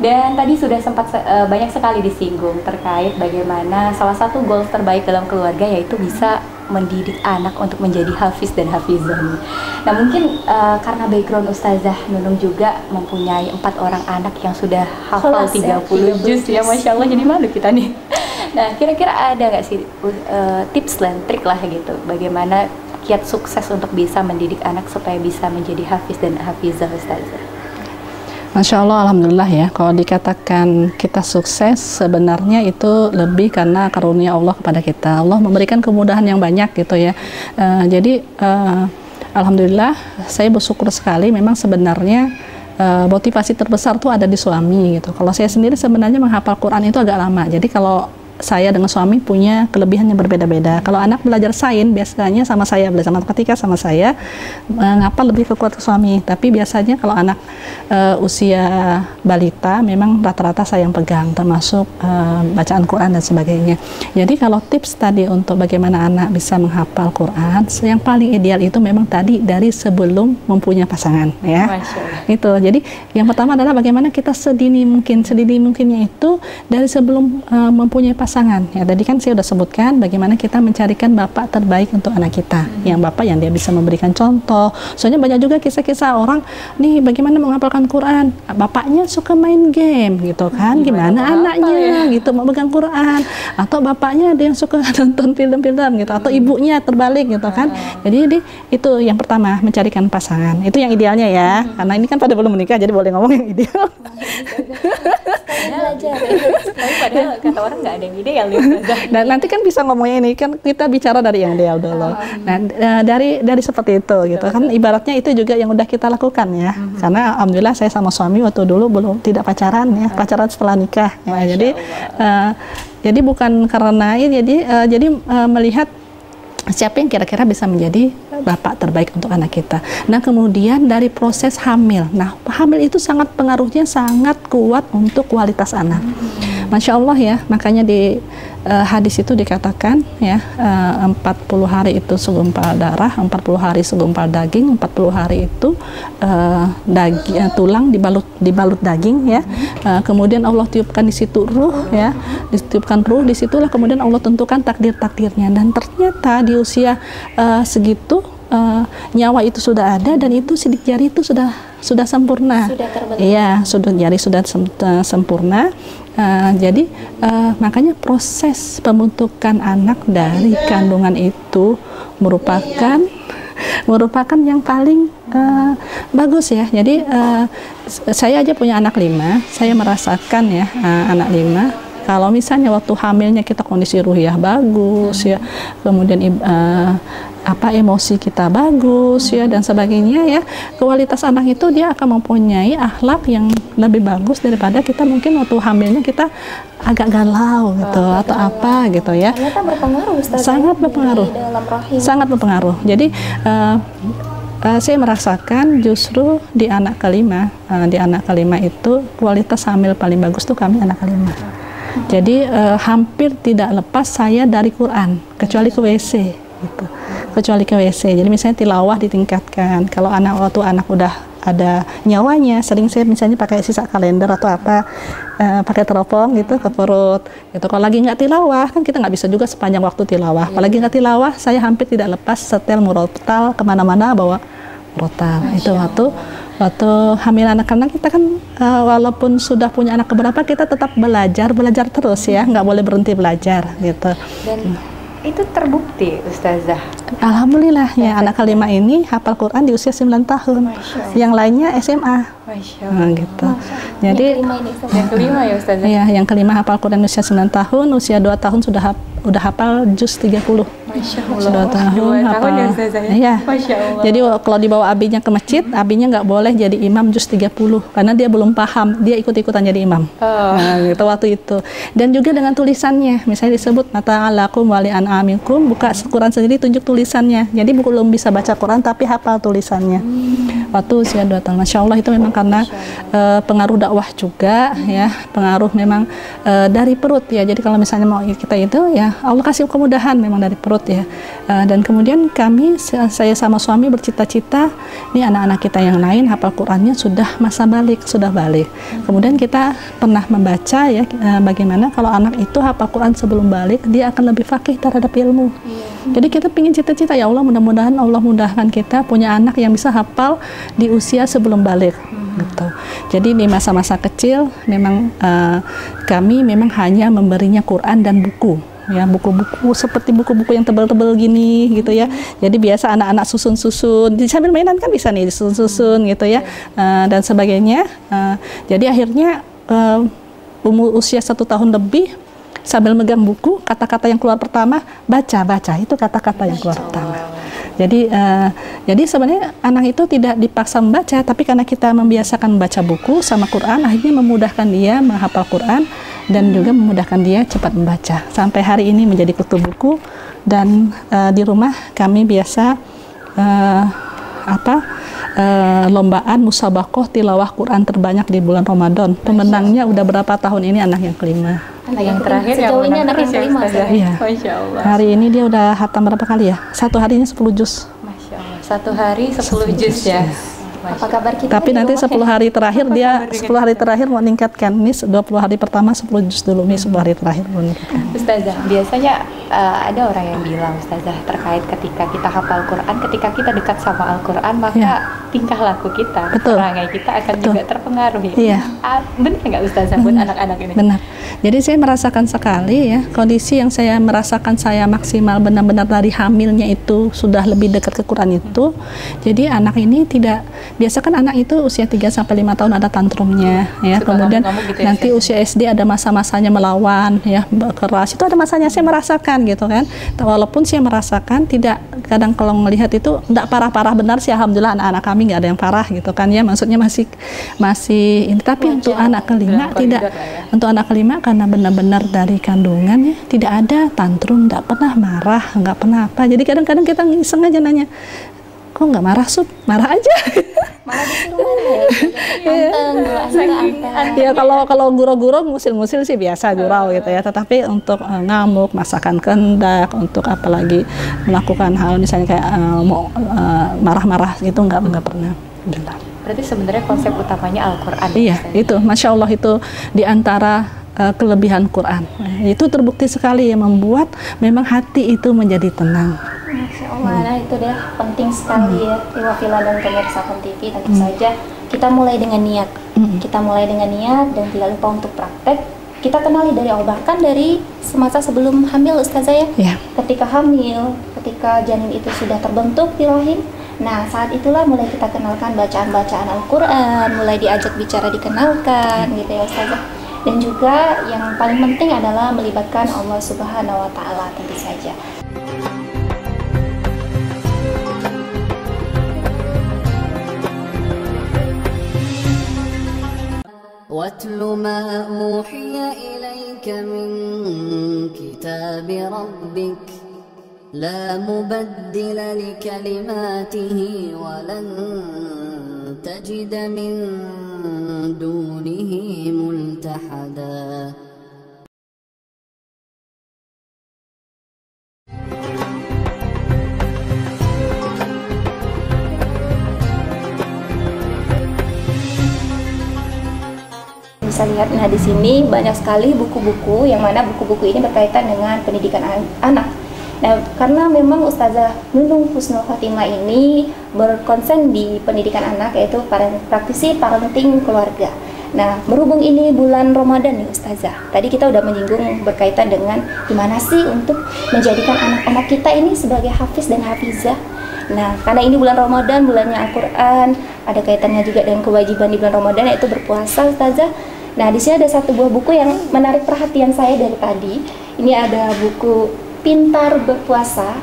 Dan tadi sudah sempat banyak sekali disinggung terkait bagaimana salah satu goals terbaik dalam keluarga yaitu bisa mendidik anak untuk menjadi hafiz dan hafizah. Nah mungkin karena background Ustazah Nunung juga mempunyai 4 orang anak yang sudah hafal 30 juz ya, Masya Allah, jadi malu kita nih. Nah kira-kira ada nggak sih tips dan trik lah gitu bagaimana kiat sukses untuk bisa mendidik anak supaya bisa menjadi hafiz dan hafizah, Ustazah? Masya Allah, Alhamdulillah ya, kalau dikatakan kita sukses sebenarnya itu lebih karena karunia Allah kepada kita. Allah memberikan kemudahan yang banyak gitu ya. Jadi Alhamdulillah saya bersyukur sekali, memang sebenarnya motivasi terbesar tuh ada di suami gitu. Kalau saya sendiri sebenarnya menghafal Quran itu agak lama, jadi kalau saya dengan suami punya kelebihan yang berbeda-beda. Kalau anak belajar sains biasanya sama saya, belajar matematika sama saya, ngapal lebih kuat ke suami. Tapi biasanya kalau anak usia balita memang rata-rata saya yang pegang, termasuk bacaan Quran dan sebagainya. Jadi kalau tips tadi untuk bagaimana anak bisa menghafal Quran, yang paling ideal itu memang tadi dari sebelum mempunyai pasangan ya. Itu. Jadi yang pertama adalah bagaimana kita sedini mungkinnya itu dari sebelum mempunyai pasangan. Ya, tadi kan saya sudah sebutkan bagaimana kita mencarikan bapak terbaik untuk anak kita, yang bapak yang dia bisa memberikan contoh. Soalnya banyak juga kisah-kisah orang nih bagaimana menghafalkan Quran, bapaknya suka main game gitu kan, gimana anaknya gitu mau pegang Quran, atau bapaknya ada yang suka nonton film-film gitu, atau ibunya terbalik gitu kan. Jadi itu yang pertama, mencarikan pasangan, itu yang idealnya ya, karena ini kan pada belum menikah jadi boleh ngomong yang ideal. Padahal kata orang nggak ada yang ideal ya. Dan nanti kan bisa ngomongnya ini kan kita bicara dari yang ideal dulu. Nah dari seperti itu gitu kan, ibaratnya itu juga yang udah kita lakukan ya. Karena alhamdulillah saya sama suami waktu dulu belum tidak pacaran ya, pacaran setelah nikah. Ya, jadi bukan karena ini, jadi melihat siapa yang kira-kira bisa menjadi bapak terbaik untuk anak kita. Nah kemudian dari proses hamil, nah hamil itu pengaruhnya sangat kuat untuk kualitas anak. Masya Allah ya, makanya di hadis itu dikatakan ya 40 hari itu segumpal darah, 40 hari segumpal daging, 40 hari itu tulang dibalut daging ya. Kemudian Allah tiupkan di situ ruh ya, ditiupkan ruh, disitulah kemudian Allah tentukan takdirnya, dan ternyata di usia segitu nyawa itu sudah ada, dan itu sidik jari itu sudah sempurna. Iya, jari sudah sempurna. Jadi makanya proses pembentukan anak dari kandungan itu merupakan yang paling bagus ya. Jadi saya aja punya anak 5, saya merasakan ya anak 5. Kalau misalnya waktu hamilnya kita kondisi ruhiyah bagus ya, kemudian emosi kita bagus ya dan sebagainya ya, kualitas anak itu dia akan mempunyai akhlak yang lebih bagus daripada kita mungkin waktu hamilnya kita agak galau gitu atau apa gitu ya. Ternyata berpengaruh, Ustaz. Sangat berpengaruh. Sangat berpengaruh. Jadi saya merasakan justru di anak kelima itu kualitas hamil paling bagus tuh kami anak kelima. Jadi hampir tidak lepas saya dari Quran kecuali ke WC gitu. Kecuali ke WC. Jadi misalnya tilawah ditingkatkan. Kalau waktu anak udah ada nyawanya, sering saya misalnya pakai sisa kalender atau apa, pakai teropong gitu ke perut. Gitu. Kalau lagi nggak tilawah, kan kita nggak bisa juga sepanjang waktu tilawah. Kalau lagi nggak tilawah, saya hampir tidak lepas setel murotal kemana-mana bawa murotal. Itu waktu hamil anak, karena kita kan walaupun sudah punya anak keberapa, kita tetap belajar terus ya, nggak boleh berhenti belajar gitu. Dan itu terbukti, Ustazah. Alhamdulillah ya, anak kelima ini hafal Quran di usia 9 tahun. Yang lainnya SMA. Gitu. Jadi yang kelima ya Ustazah. Iya, yang kelima hafal Quran usia 9 tahun, usia 2 tahun sudah hafal juz 30. Masya Allah. 2 tahun hafal. Ya, Ustazah, ya? Iya. Masya Allah. Jadi kalau dibawa abinya ke masjid, abinya nggak boleh jadi imam juz 30 karena dia belum paham, dia ikut-ikutan jadi imam. Nah, gitu waktu itu. Dan juga dengan tulisannya, misalnya disebut mata'alakum wali an'amikum, buka Quran sendiri tunjuk tulisannya. Jadi belum bisa baca Quran tapi hafal tulisannya. waktu usia 2 tahun. Masya Allah itu memang karena pengaruh dakwah juga ya, pengaruh memang dari perut ya. Jadi kalau misalnya mau kita itu ya Allah kasih kemudahan memang dari perut ya. Dan kemudian saya sama suami bercita-cita nih anak-anak kita yang lain hafal Qurannya sudah masa balik, sudah balik. Kemudian kita pernah membaca ya bagaimana kalau anak itu hafal Quran sebelum balik dia akan lebih faqih terhadap ilmu. Jadi kita pingin cita-cita ya Allah mudah-mudahan Allah mudahkan kita punya anak yang bisa hafal di usia sebelum balik. Gitu. Jadi di masa-masa kecil memang kami memang hanya memberinya Quran dan buku. Ya, buku-buku seperti buku-buku yang tebal-tebal gini gitu ya. Jadi biasa anak-anak susun-susun, sambil mainan kan bisa nih susun-susun gitu ya, dan sebagainya. Jadi akhirnya umur usia 1 tahun lebih sambil megang buku, kata-kata yang keluar pertama baca itu kata-kata yang keluar pertama. Jadi sebenarnya anak itu tidak dipaksa membaca, tapi karena kita membiasakan membaca buku sama Quran, akhirnya memudahkan dia menghafal Quran dan juga memudahkan dia cepat membaca. Sampai hari ini menjadi kutu buku dan di rumah kami biasa lombaan musabaqah tilawah Quran terbanyak di bulan Ramadan. Pemenangnya udah berapa tahun ini anak yang kelima. Anak yang terakhir sejauh ini anak yang kelima. Iya. Masya Allah. Hari ini dia udah khatam berapa kali ya? Satu harinya 10 juz. Masya Allah. Satu hari 10 juz ya. Apa kabar kita? Tapi nanti 10 hari terakhir dia 10 hari terakhir mau meningkatkan. Ini 20 hari pertama 10 juz dulu, ini 10 hari terakhir mau meningkatkan. Ustazah, biasanya ada orang yang bilang Ustazah terkait ketika kita hafal Quran, ketika kita dekat sama Al-Quran maka tingkah laku kita, perangai kita akan juga terpengaruh ya. Iya. Benar nggak Ustazah buat anak-anak ini? Benar. Jadi saya merasakan sekali ya kondisi yang saya merasakan saya maksimal benar-benar dari hamilnya itu sudah lebih dekat ke Quran itu. Jadi anak ini tidak, biasa kan anak itu usia 3 sampai 5 tahun ada tantrumnya ya. Kemudian gitu ya, nanti usia SD ada masa-masanya melawan ya, keras. Itu ada masanya saya merasakan gitu kan. Walaupun saya merasakan tidak, kadang kalau melihat itu tidak parah-parah benar sih, alhamdulillah anak-anak kami nggak ada yang parah gitu kan ya. Maksudnya masih ini, tapi untuk anak kelima tidak. Untuk anak kelima karena benar-benar dari kandungan ya tidak ada tantrum, tidak pernah marah, nggak pernah apa. Jadi kadang-kadang kita iseng aja nanya, kok nggak marah Sub? Marah aja. Malah disuruh anteng. Ya kalau gurau-gurau ngusil-ngusil sih biasa gurau gitu ya. Tetapi untuk ngamuk, masakan kehendak, untuk apalagi melakukan hal misalnya kayak mau marah-marah itu nggak pernah. Berarti sebenarnya konsep utamanya Al-Quran. Iya, itu Masya Allah itu diantara kelebihan Quran. Itu terbukti sekali yang membuat memang hati itu menjadi tenang. Masya Allah, nah itu deh penting sekali ya Iwafila dan pemirsa Kon TV. Tentu saja kita mulai dengan niat. Kita mulai dengan niat dan tidak lupa untuk praktek. Kita kenali dari Allah, bahkan dari semasa sebelum hamil Ustazah ya. Ketika hamil, ketika janin itu sudah terbentuk di rahim, nah saat itulah mulai kita kenalkan bacaan-bacaan Al-Quran, mulai diajak bicara dikenalkan gitu ya Ustazah. Dan juga yang paling penting adalah melibatkan Allah Subhanahu wa Ta'ala tentu saja. واتل ما أوحي إليك من كتاب ربك لا مبدل لكلماته ولن تجد من دونه ملتحدا. Bisa lihat, nah di sini banyak sekali buku-buku yang mana buku-buku ini berkaitan dengan pendidikan anak. Nah, karena memang Ustazah Nunung Husnul Khotimah ini berkonsen di pendidikan anak, yaitu praktisi parenting keluarga. Nah, berhubung ini bulan Ramadan nih Ustazah, tadi kita udah menyinggung berkaitan dengan gimana sih untuk menjadikan anak-anak kita ini sebagai hafiz dan hafizah. Nah, karena ini bulan Ramadan, bulannya Al-Quran, ada kaitannya juga dengan kewajiban di bulan Ramadan, yaitu berpuasa Ustazah. Nah, di sini ada satu buah buku yang menarik perhatian saya dari tadi. Ini ada buku Pintar Berpuasa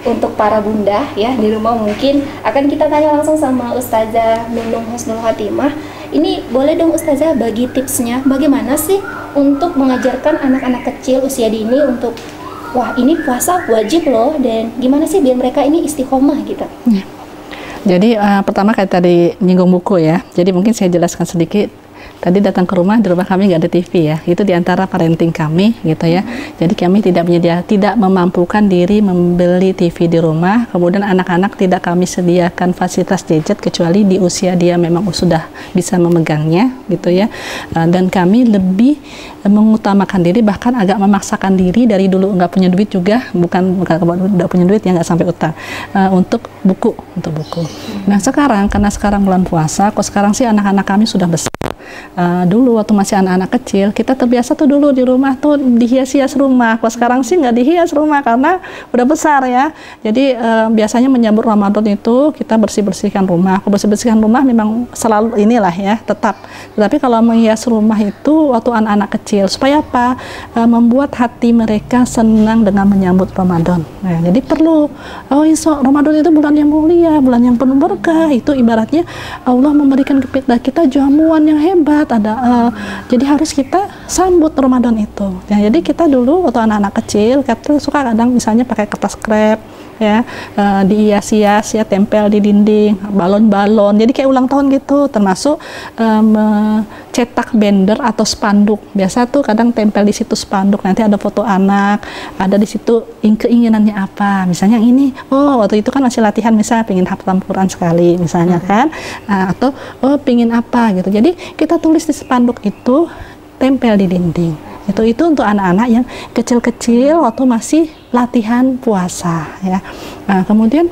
untuk para bunda ya di rumah. Mungkin akan kita tanya langsung sama Ustazah Nunung Husnul Khotimah. Ini boleh dong Ustazah bagi tipsnya bagaimana sih untuk mengajarkan anak-anak kecil usia dini untuk wah ini puasa wajib loh, dan gimana sih biar mereka ini istiqomah gitu. Jadi pertama kayak tadi nyinggung buku ya. Jadi mungkin saya jelaskan sedikit. Tadi datang ke rumah, di rumah kami nggak ada TV ya. Itu diantara parenting kami gitu ya. Jadi kami tidak memampukan diri membeli TV di rumah. Kemudian anak-anak tidak kami sediakan fasilitas gadget kecuali di usia dia memang sudah bisa memegangnya gitu ya. Dan kami lebih mengutamakan diri, bahkan agak memaksakan diri dari dulu nggak punya duit juga, bukan nggak punya duit ya, nggak sampai utang, untuk buku. Nah sekarang karena sekarang bulan puasa, kok sekarang sih anak-anak kami sudah besar. Dulu waktu masih anak-anak kecil kita terbiasa tuh dulu di rumah tuh dihias-hias rumah. Kalau sekarang sih nggak dihias rumah karena udah besar ya. Jadi biasanya menyambut Ramadan itu kita bersih-bersihkan rumah. Kalau bersih-bersihkan rumah memang selalu inilah ya, tetap. Tetapi kalau menghias rumah itu waktu anak-anak kecil supaya apa? Membuat hati mereka senang dengan menyambut Ramadan. Nah, jadi perlu Ramadan itu bulan yang mulia, bulan yang penuh berkah. Itu ibaratnya Allah memberikan kepada kita jamuan yang hebat. Jadi harus kita sambut Ramadan itu. Ya, jadi kita dulu waktu anak-anak kecil kita suka kadang misalnya pakai kertas krep ya, dihias-hias ya, tempel di dinding, balon-balon. Jadi kayak ulang tahun gitu, termasuk cetak banner atau spanduk. Biasa tuh kadang tempel di situ spanduk, nanti ada foto anak, ada di situ keinginannya apa. Misalnya yang ini, waktu itu kan masih latihan, misalnya pengen hafal Quran sekali misalnya kan, atau pengen apa gitu. Jadi kita tulis di spanduk itu, tempel di dinding. Itu untuk anak-anak yang kecil-kecil waktu masih latihan puasa ya. Nah, kemudian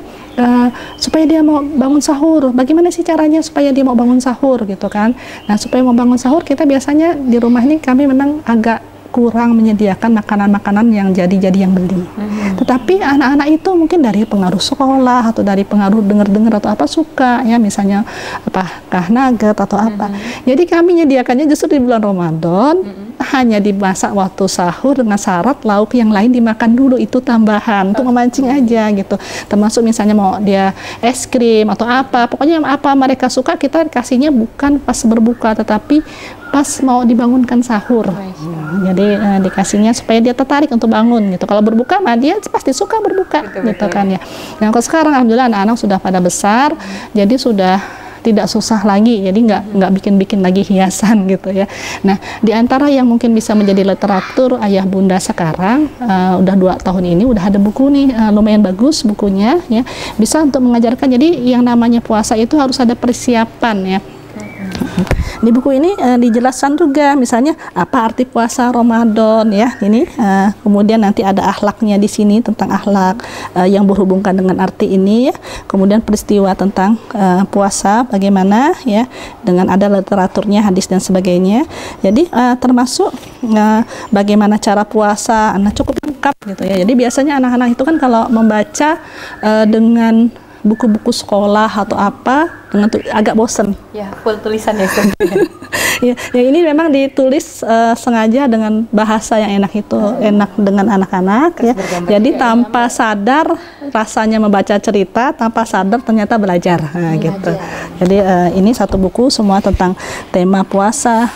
supaya dia mau bangun sahur, bagaimana sih caranya supaya dia mau bangun sahur gitu kan. Nah, supaya mau bangun sahur kita biasanya di rumah ini kami memang agak kurang menyediakan makanan-makanan yang jadi yang beli. Tetapi anak-anak itu mungkin dari pengaruh sekolah atau dari pengaruh dengar-dengar atau apa suka ya, misalnya apakah nugget atau apa. Jadi kami menyediakannya justru di bulan Ramadan, hanya dimasak waktu sahur dengan syarat lauk yang lain dimakan dulu, itu tambahan untuk memancing aja gitu. Termasuk misalnya mau dia es krim atau apa, pokoknya apa mereka suka kita kasihnya bukan pas berbuka tetapi pas mau dibangunkan sahur. Jadi dikasihnya supaya dia tertarik untuk bangun gitu. Kalau berbuka mah dia pasti suka berbuka gitu kan ya. Nah, kalau sekarang alhamdulillah anak-anak sudah pada besar, jadi sudah tidak susah lagi, jadi nggak bikin lagi hiasan gitu ya. Nah, di antara yang mungkin bisa menjadi literatur ayah bunda sekarang, udah 2 tahun ini udah ada buku nih, lumayan bagus bukunya ya, bisa untuk mengajarkan. Jadi yang namanya puasa itu harus ada persiapan ya. Di buku ini dijelaskan juga misalnya apa arti puasa Ramadan ya, ini kemudian nanti ada akhlaknya di sini, tentang akhlak yang berhubungkan dengan arti ini ya. Kemudian peristiwa tentang puasa bagaimana ya, dengan ada literaturnya, hadis dan sebagainya. Jadi termasuk bagaimana cara puasa, cukup lengkap gitu ya. Jadi biasanya anak-anak itu kan kalau membaca dengan buku-buku sekolah atau apa dengan agak bosen. Ya, full tulisan ya. Ya, ini memang ditulis sengaja dengan bahasa yang enak, itu enak dengan anak-anak ya. Jadi tanpa sadar rasanya membaca cerita, tanpa sadar ternyata belajar. Nah, gitu. Jadi ini satu buku semua tentang tema puasa.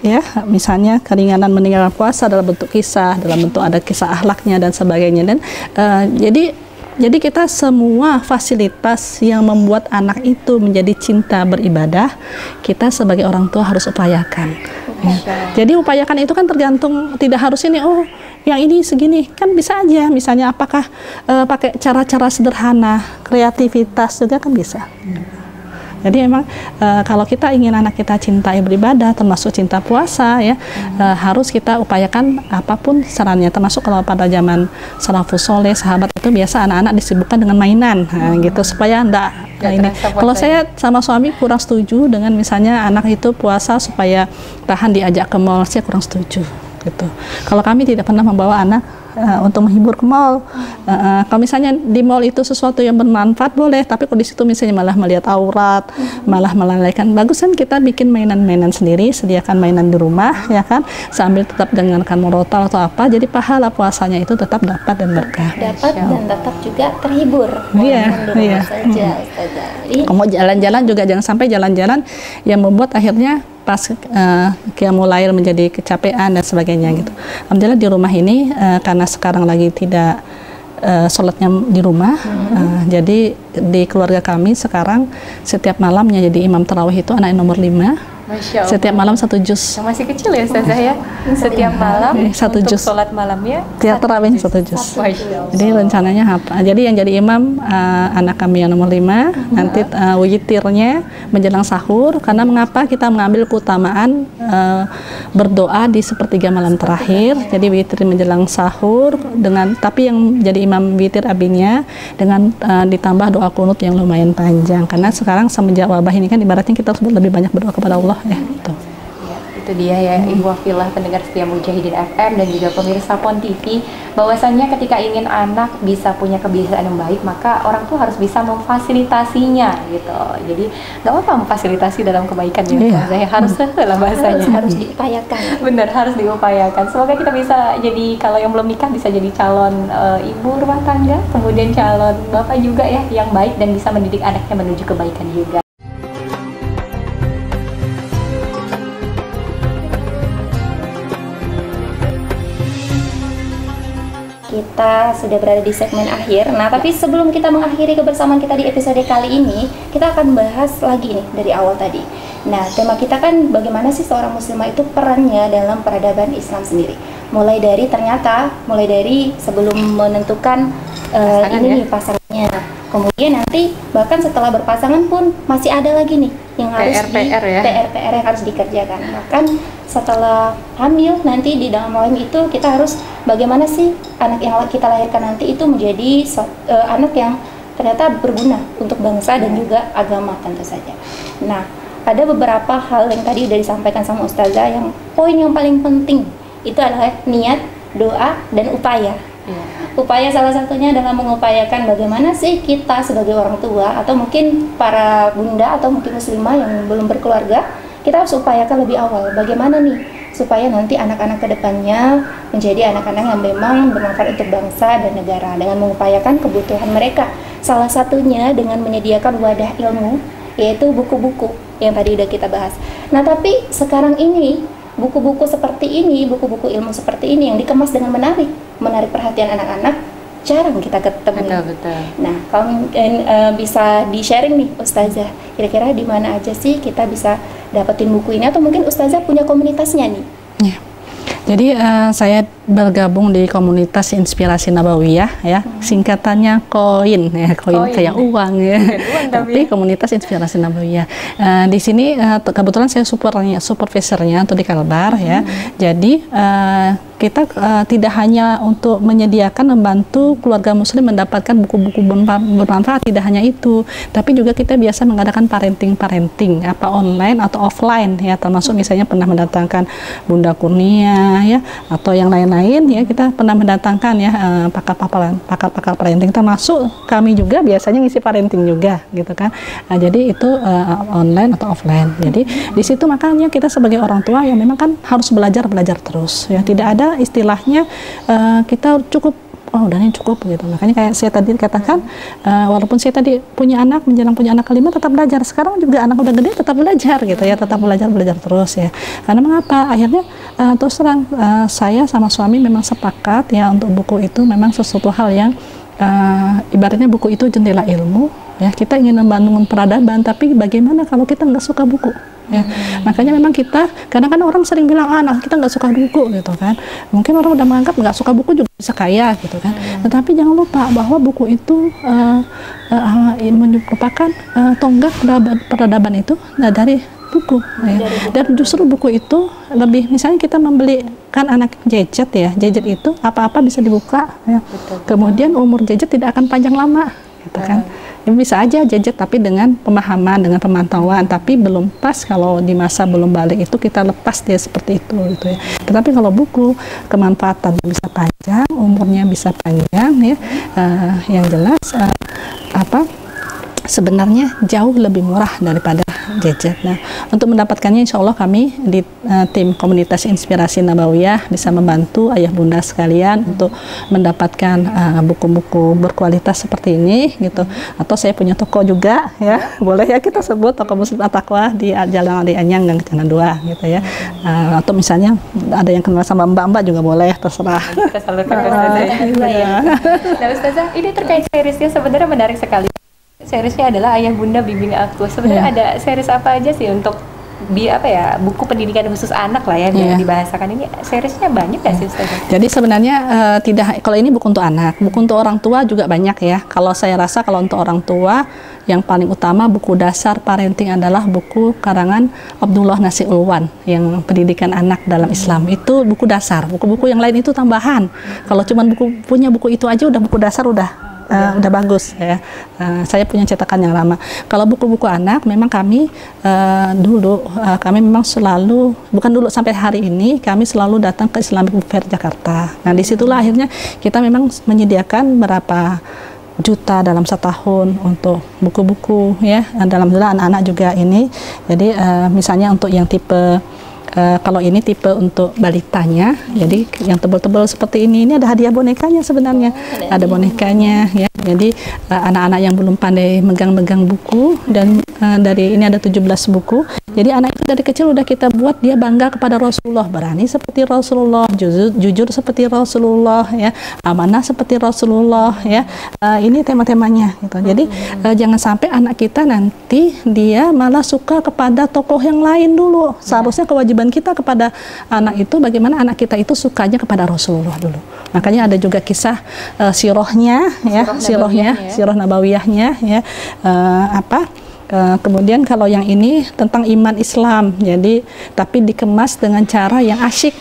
Ya, misalnya keringanan meninggalkan puasa dalam bentuk kisah, dalam bentuk ada kisah akhlaknya dan sebagainya. Dan jadi kita semua fasilitas yang membuat anak itu menjadi cinta beribadah, kita sebagai orang tua harus upayakan. Ya. Jadi upayakan itu kan tergantung, tidak harus ini, yang ini segini, kan bisa aja. Misalnya apakah pakai cara-cara sederhana, kreativitas juga kan bisa. Jadi memang kalau kita ingin anak kita cintai beribadah, termasuk cinta puasa ya, harus kita upayakan apapun sarannya. Termasuk kalau pada zaman salafus soleh, sahabat itu biasa anak-anak disibukkan dengan mainan, gitu supaya enggak ini. Kalau saya sama suami kurang setuju dengan misalnya anak itu puasa supaya tahan diajak ke mall, saya kurang setuju gitu. Kalau kami tidak pernah membawa anak untuk menghibur ke mall. Kalau misalnya di mall itu sesuatu yang bermanfaat boleh, tapi kalau di situ misalnya malah melihat aurat, malah melalaikan, bagus kan kita bikin mainan-mainan sendiri, sediakan mainan di rumah ya kan, sambil tetap dengarkan murotal atau apa, jadi pahala puasanya itu tetap dapat dan berkah. Dapat dan tetap juga terhibur. Iya. Saja, Ustazah. Mau jalan-jalan juga jangan sampai jalan-jalan yang membuat akhirnya pas qiyamul lail menjadi kecapean dan sebagainya gitu. Alhamdulillah di rumah ini karena sekarang lagi tidak sholatnya di rumah. Jadi di keluarga kami sekarang setiap malamnya jadi imam tarawih itu anak nomor 5. Masya Allah. Setiap malam 1 juz. Yang masih kecil ya Ustazah ya. Setiap malam Satu untuk juz. sholat malamnya Tiap tarawih 1 juz. Masya Allah. Jadi rencananya apa? Jadi yang jadi imam anak kami yang nomor 5, nanti witirnya menjelang sahur. Karena mengapa kita mengambil keutamaan berdoa di sepertiga malam terakhir. Jadi witir menjelang sahur dengan, tapi yang jadi imam witir abinya dengan ditambah doa kunut yang lumayan panjang. Karena sekarang semenjak wabah ini kan ibaratnya kita harus lebih banyak berdoa kepada Allah ya. Gitu. Ya, itu dia ya Ibu Wafilah pendengar setia Mujahidin FM dan juga pemirsa PON TV, bahwasannya ketika ingin anak bisa punya kebiasaan yang baik, maka orang tuh harus bisa memfasilitasinya gitu. Jadi nggak apa-apa memfasilitasi dalam kebaikan ya, saya harus lah bahasanya. Harus diupayakan. Bener, harus diupayakan. Semoga kita bisa jadi, kalau yang belum nikah bisa jadi calon ibu rumah tangga, kemudian calon bapak juga ya yang baik dan bisa mendidik anaknya menuju kebaikan juga. Kita sudah berada di segmen akhir. Nah, tapi sebelum kita mengakhiri kebersamaan kita di episode kali ini, kita akan bahas lagi nih dari awal tadi. Nah, tema kita kan bagaimana sih seorang muslimah itu perannya dalam peradaban Islam sendiri. Mulai dari sebelum menentukan pasangannya. Kemudian nanti bahkan setelah berpasangan pun masih ada lagi nih yang harus PR yang harus dikerjakan. Bahkan setelah hamil nanti di dalam rahim itu kita harus bagaimana sih anak yang kita lahirkan nanti itu menjadi anak yang ternyata berguna untuk bangsa dan juga agama tentu saja. Nah, ada beberapa hal yang tadi udah disampaikan sama Ustazah, yang poin yang paling penting itu adalah niat, doa, dan upaya. Upaya salah satunya adalah mengupayakan bagaimana sih kita sebagai orang tua atau mungkin para bunda atau mungkin muslimah yang belum berkeluarga, kita harus upayakan lebih awal bagaimana nih supaya nanti anak-anak kedepannya menjadi anak-anak yang memang bermanfaat untuk bangsa dan negara, dengan mengupayakan kebutuhan mereka. Salah satunya dengan menyediakan wadah ilmu, yaitu buku-buku yang tadi udah kita bahas. Nah, tapi sekarang ini buku-buku seperti ini, buku-buku ilmu seperti ini yang dikemas dengan menarik perhatian anak-anak, jarang kita ketemu. Betul. Nah, kalau bisa di-sharing nih Ustazah, kira-kira di mana aja sih kita bisa dapetin buku ini, atau mungkin Ustazah punya komunitasnya nih? Ya. Jadi saya bergabung di komunitas Inspirasi Nabawiyah ya, singkatannya koin ya, koin kayak uang ya. Tapi komunitas Inspirasi Nabawiyah. Di sini kebetulan saya supervisornya untuk di Kalbar ya. Jadi kita tidak hanya untuk menyediakan membantu keluarga muslim mendapatkan buku-buku bermanfaat, tidak hanya itu, tapi juga kita biasa mengadakan parenting apa online atau offline ya, termasuk misalnya pernah mendatangkan Bunda Kurnia ya, atau yang lain-lain ya, kita pernah mendatangkan ya pakar-pakar parenting, termasuk kami juga biasanya ngisi parenting juga gitu kan. Nah, jadi itu online atau offline. Jadi di situ makanya kita sebagai orang tua yang memang kan harus belajar terus ya, tidak ada istilahnya kita cukup udah ini cukup gitu. Makanya kayak saya tadi katakan, walaupun saya tadi punya anak, menjelang punya anak kelima tetap belajar, sekarang juga anak udah gede tetap belajar gitu ya, tetap belajar terus ya. Karena mengapa? Akhirnya terus terang saya sama suami memang sepakat ya, untuk buku itu memang sesuatu hal yang ibaratnya buku itu jendela ilmu ya. Kita ingin membangun peradaban, tapi bagaimana kalau kita nggak suka buku? Ya, makanya memang kita kadang-kadang orang sering bilang anak kita nggak suka buku gitu kan. Mungkin orang udah menganggap nggak suka buku juga bisa kaya gitu kan. Tetapi jangan lupa bahwa buku itu merupakan tonggak peradaban itu dari buku ya. Dan justru buku itu lebih, misalnya kita membelikan anak gadget ya, gadget itu apa-apa bisa dibuka ya. Kemudian umur gadget tidak akan panjang lama gitu kan. Ya, bisa aja gadget tapi dengan pemahaman, dengan pemantauan, tapi belum pas kalau di masa belum balik itu kita lepas dia seperti itu gitu ya. Tetapi kalau buku, kemanfaatan bisa panjang, umurnya bisa panjang ya. Yang jelas sebenarnya jauh lebih murah daripada gadget. Nah, untuk mendapatkannya insya Allah kami di tim komunitas inspirasi Nabawiyah bisa membantu ayah bunda sekalian untuk mendapatkan buku-buku berkualitas seperti ini gitu. Atau saya punya toko juga ya, boleh ya kita sebut toko Muslim At-Taqwa di Jalan Ali Anyang Gang Kencana 2 gitu ya. Atau misalnya ada yang kenal sama mbak-mbak juga boleh, terserah. Kita salurkan ke Ustazah ya. Nah Ustazah, ini terkait seriesnya sebenarnya menarik sekali. Seriesnya adalah Ayah Bunda Bimbing Aku. Sebenarnya ada series apa aja sih untuk buku pendidikan khusus anak lah ya yang dibahasakan ini? Seriesnya banyak nggak sih Ustazah? Jadi sebenarnya tidak, kalau ini buku untuk anak, buku untuk orang tua juga banyak ya. Kalau saya rasa kalau untuk orang tua yang paling utama buku dasar parenting adalah buku karangan Abdullah Nasir Ulwan yang pendidikan anak dalam Islam. Itu buku dasar. Buku-buku yang lain itu tambahan. Kalau cuma punya buku itu aja udah buku dasar udah bagus ya. Saya punya cetakan yang lama. Kalau buku-buku anak memang kami kami memang selalu, bukan dulu sampai hari ini, kami selalu datang ke Islamic Book Fair Jakarta. Nah disitulah akhirnya kita memang menyediakan berapa juta dalam setahun untuk buku-buku ya. Alhamdulillah anak-anak juga ini. Jadi misalnya untuk yang tipe kalau ini tipe untuk balitanya, jadi yang tebal-tebal seperti ini ada hadiah bonekanya sebenarnya, ada bonekanya ya. Jadi anak-anak yang belum pandai megang-megang buku dan dari ini ada 17 buku. Jadi anak itu dari kecil udah kita buat dia bangga kepada Rasulullah, berani seperti Rasulullah, jujur seperti Rasulullah ya, amanah seperti Rasulullah ya. Ini tema-temanya gitu. Jadi jangan sampai anak kita nanti dia malah suka kepada tokoh yang lain dulu. Seharusnya kewajiban kita kepada anak itu bagaimana anak kita itu sukanya kepada Rasulullah dulu. Makanya ada juga kisah sirahnya ya, sirah nabawiyahnya ya. Kemudian kalau yang ini tentang iman Islam, jadi tapi dikemas dengan cara yang asyik.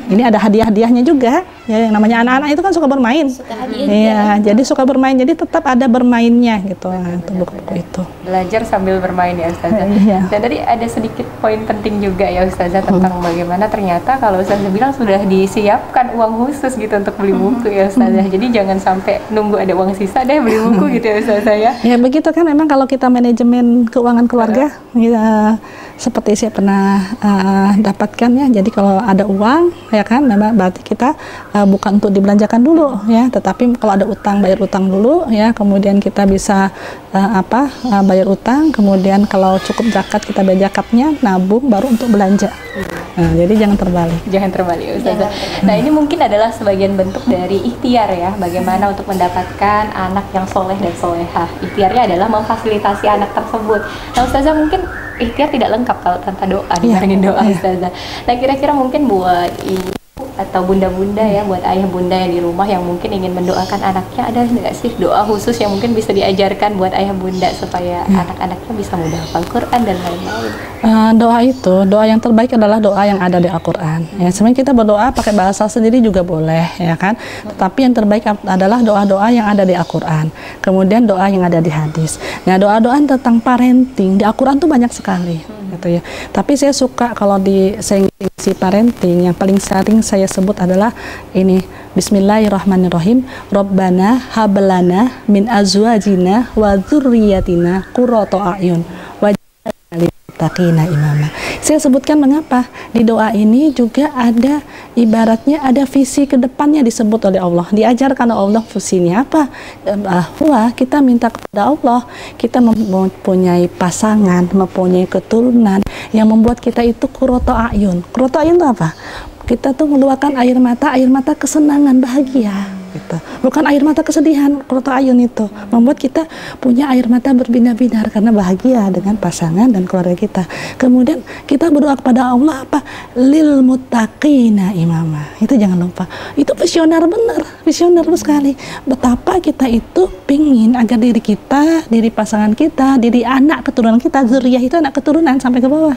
Ini ada hadiah-hadiahnya juga ya, yang namanya anak-anak itu kan suka bermain. Iya, jadi suka bermain, jadi tetap ada bermainnya gitu untuk buku-buku itu. Belajar sambil bermain ya Ustazah. Dan tadi ada sedikit poin penting juga ya Ustazah tentang bagaimana ternyata kalau Ustazah bilang sudah disiapkan uang khusus gitu untuk beli buku ya Ustazah. Jadi jangan sampai nunggu ada uang sisa deh beli buku gitu ya Ustazah ya. Ya begitu kan memang kalau kita manajemen keuangan keluarga ya, seperti saya pernah dapatkan ya. Jadi kalau ada uang ya kan, memang berarti kita bukan untuk dibelanjakan dulu ya, tetapi kalau ada utang bayar utang dulu ya, kemudian kita bisa bayar utang, kemudian kalau cukup zakat kita bayar zakatnya, nabung baru untuk belanja. Nah, jadi jangan terbalik. Jangan terbalik Ustazah. Nah ini mungkin adalah sebagian bentuk dari ikhtiar ya, bagaimana untuk mendapatkan anak yang soleh dan solehah. Ikhtiarnya adalah memfasilitasi anak tersebut. Nah Ustazah, mungkin ikhtiar tidak lengkap kalau tanpa doa, dibarengin doa Ustazah. Nah kira-kira mungkin buat ibu atau bunda-bunda ya, buat ayah bunda yang di rumah yang mungkin ingin mendoakan anaknya, ada nggak sih doa khusus yang mungkin bisa diajarkan buat ayah bunda supaya anak-anaknya bisa mudah hafal Quran dan lain-lain? Doa yang terbaik adalah doa yang ada di Al-Quran ya. Sebenarnya kita berdoa pakai bahasa sendiri juga boleh ya kan, tetapi yang terbaik adalah doa-doa yang ada di Al-Quran, kemudian doa yang ada di hadis. Nah doa-doa tentang parenting di Al-Quran tuh banyak sekali gitu ya. Tapi saya suka kalau di sesi parenting yang paling sering saya sebut adalah ini, Bismillahirrahmanirrahim. Rabbana hablana min azwajina wa dzurriyyatina qurrata a'yun waj'alna lil muttaqina imama. Saya sebutkan mengapa di doa ini juga ada ibaratnya ada visi ke depannya disebut oleh Allah, diajarkan oleh Allah visinya apa, bahwa kita minta kepada Allah kita mempunyai pasangan, mempunyai keturunan yang membuat kita itu qurrata a'yun. Qurrata a'yun itu apa? Kita tuh mengeluarkan air mata kesenangan, bahagia gitu. Bukan air mata kesedihan. Qurratu ayun itu membuat kita punya air mata berbinar-binar karena bahagia dengan pasangan dan keluarga kita. Kemudian kita berdoa kepada Allah apa? Lil muttaqina imama. Itu jangan lupa. Itu visioner benar, visioner sekali. Betapa kita itu pingin agar diri kita, diri pasangan kita, diri anak keturunan kita, zuriyah itu anak keturunan sampai ke bawah,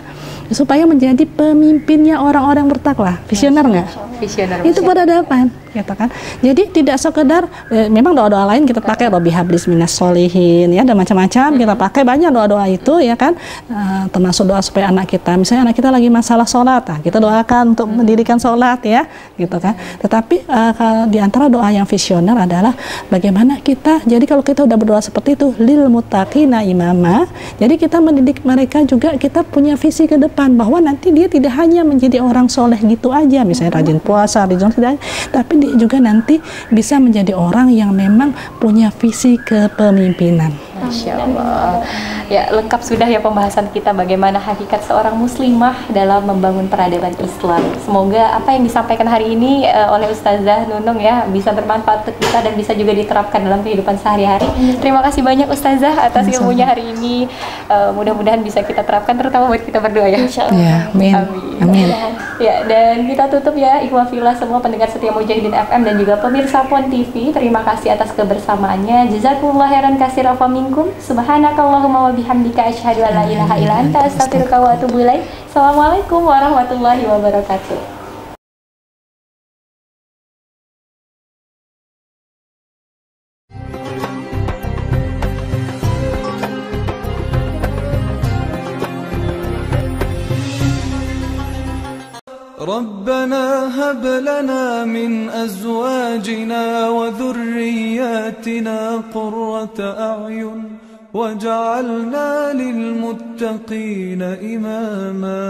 supaya menjadi pemimpinnya orang-orang bertakwa. Visioner nggak? Visioner. Itu peradaban, gitu kan. Jadi tidak tidak sekedar memang doa-doa lain kita pakai Robbi hablis minas solihin ya, ada macam-macam kita pakai banyak doa-doa itu ya kan, termasuk doa supaya anak kita, misalnya anak kita lagi masalah sholat, kita doakan untuk pendidikan sholat ya gitu kan. Tetapi di antara doa yang visioner adalah bagaimana kita, jadi kalau kita udah berdoa seperti itu, lil muttaqina imama, jadi kita mendidik mereka juga, kita punya visi ke depan bahwa nanti dia tidak hanya menjadi orang soleh gitu aja, misalnya rajin puasa, rajin tidak, tapi dia juga nanti bisa menjadi orang yang memang punya visi kepemimpinan. Masya Allah. Ya, lengkap sudah ya pembahasan kita bagaimana hakikat seorang muslimah dalam membangun peradaban Islam. Semoga apa yang disampaikan hari ini oleh Ustazah Nunung ya bisa bermanfaat untuk kita dan bisa juga diterapkan dalam kehidupan sehari-hari. Terima kasih banyak Ustazah atas ilmunya hari ini. Mudah-mudahan bisa kita terapkan, terutama buat kita berdua ya. Ya, amin. Amin. Ya, dan kita tutup ya, ikhwah fillah semua pendengar setia Mujahidin FM dan juga pemirsa PON TV. Terima kasih atas kebersamaannya. Jazakumullah khairan katsiran wa minkum. Subhanakallahumma wa bihamdika asyhadu an la ilaha illa anta astaghfiruka wa atubu ilaik. Assalamualaikum warahmatullahi wabarakatuh. ربنا هب لنا من أزواجنا وذرياتنا قرة أعين واجعلنا للمتقين إماما